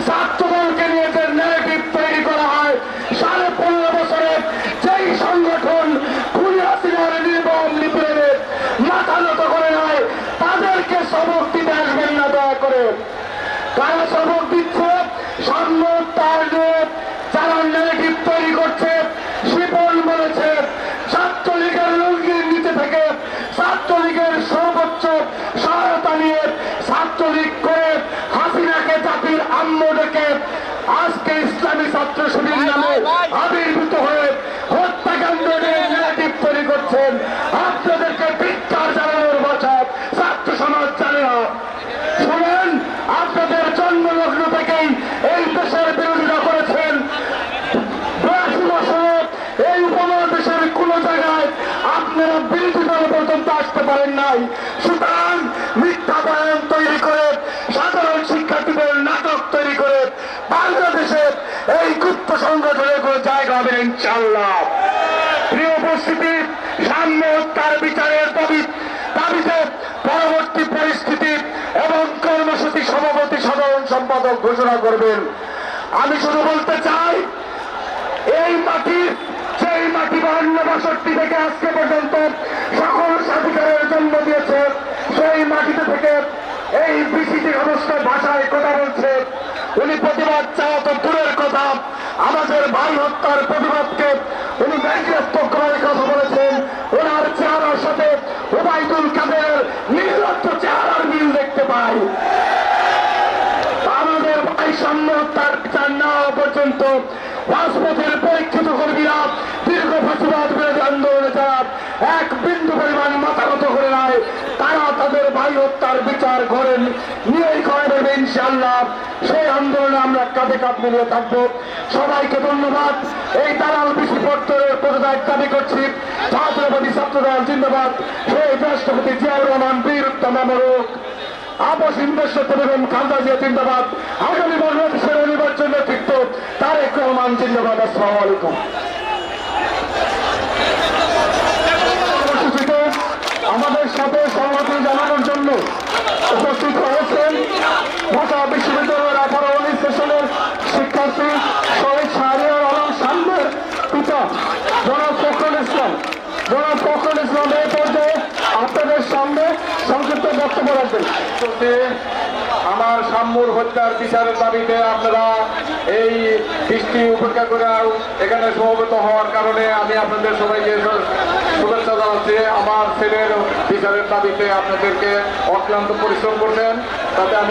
ছাত্রদলকে নিয়ে যে ন্যারেটিভ তৈরি করা হয়, 15.5 বছরে যেই সংগঠন খুনি হাসিনার নির্মম নিপীড়নের মাথা নত করে নাই, তাদেরকে সবক দিতে আসবেন না দয়া করে। কারা সবক দিচ্ছে? সাম্য তার যারা ন্যারেটিভ তৈরি করছে। শিপন বলেছে ছাত্রলীগের লুঙ্গির নিচে থেকে ছাত্রলীগের সর্বোচ্চ সহায়তা নিয়ে ছাত্রলীগ করে হাসিনাকে জাতির আম্ম ডেকে আজকে ইসলামী ছাত্র শিবির নামে আবির্ভূত হয়ে হত্যাকাণ্ডের ন্যারেটিভ তৈরি করছেন। আপনাদেরকে ভিক্ষার জানানোর ভাষা ছাত্র সমাজ জানে না। শুনেন, আপনাদের জন্মলগ্ন থেকেই এই দেশের বিরোধিতা করেছেন। 82 বছরে এই উপমহাদেশের কোন জায়গায় আপনারা বিরোধী দল পর্যন্ত আসতে পারেন নাই। সুতরাং মিথ্যা বয়ান তৈরি করে, সাধারণ শিক্ষার্থীদের নাটক তৈরি করে বাংলাদেশের এই গুপ্ত সংগঠনের কোন জায়গা হবে ইনশাআল্লাহ। প্রিয় উপস্থিতি, সাম্য তার বিচারের দাবিতে পরবর্তী পরিস্থিতি এবং কর্মসূচি সভাপতি সাধারণ সম্পাদক ঘোষণা করবেন। আমি শুধু বলতে চাই, এই মাটি, সেই মাটি 52-62 থেকে আজকে পর্যন্ত সকল স্বাধিকারের জন্ম দিয়েছে, সেই মাটিতে থেকে এই বিসিটি অবস্থায় ভাষায় কথা বলছে। উনি প্রতিবাদ চাওয়া তো দূরের কথা, আমাদের ভাই হত্যার প্রতিবাদকে উনি ব্যঙ্গাত্মক করার কথা বলেছেন। ওনার চেহারার সাথে ওবায়দুল কাদেরের নির্লজ্জ চেহারার মিল দেখতে পাই। আমাদের ভাই সাম্য তার বিচার না হওয়া পর্যন্ত রাজপথের পরীক্ষিত কর্মীরা দীর্ঘ ফাঁসিবাদ বিরোধী আন্দোলনে যারা এক বিন্দু পরিমাণ মাথা নত করে নাই, তারা তাদের ভাই হত্যার বিচার করেন নিয়েই করে দেবে ইনশাআল্লাহ। সেই আন্দোলনে আমরা কাঁধে কাঁধ মিলিয়ে থাকবো। সবাইকে ধন্যবাদ। এই দালাল বিসি পত্তরের পদত্যাগ দাবি করছি। ছাত্রবাদী ছাত্রদল জিন্দাবাদ। সেই রাষ্ট্রপতি জিয়াউর রহমান বীর উত্তম অমরক। আপসহীন দেশনেত্রী বেগম খালেদা জিয়া জিন্দাবাদ। আগামী বাংলাদেশের অনিবার্য নেতৃত্ব তারেক রহমান জিন্দাবাদ। আসসালামু আলাইকুম। আমাদের সাথে সংহতি জানানোর জন্য উপস্থিত হয়েছেন ঢাকা বিশ্ববিদ্যালয়ের 18-19 সেশনের শিক্ষার্থী শহীদ শাহরিয়ার আলম সামনের পিতা জনাব ফখরুল ইসলাম। জনাব ফখরুল ইসলাম এই পর্যায়ে আপনাদের সামনে সংক্ষিপ্ত বক্তব্য রাখবেন। আমার সাম্যর হত্যার বিচারের দাবিতে আপনারা এই বৃষ্টি উপেক্ষা করে এখানে সমবেত হওয়ার কারণে আমি আপনাদের সবাইকে শুভেচ্ছা জানাচ্ছি। আমার ছেলের বিচারের দাবিতে আপনাদেরকে অক্লান্ত পরিশ্রম করছেন, তাতে আমি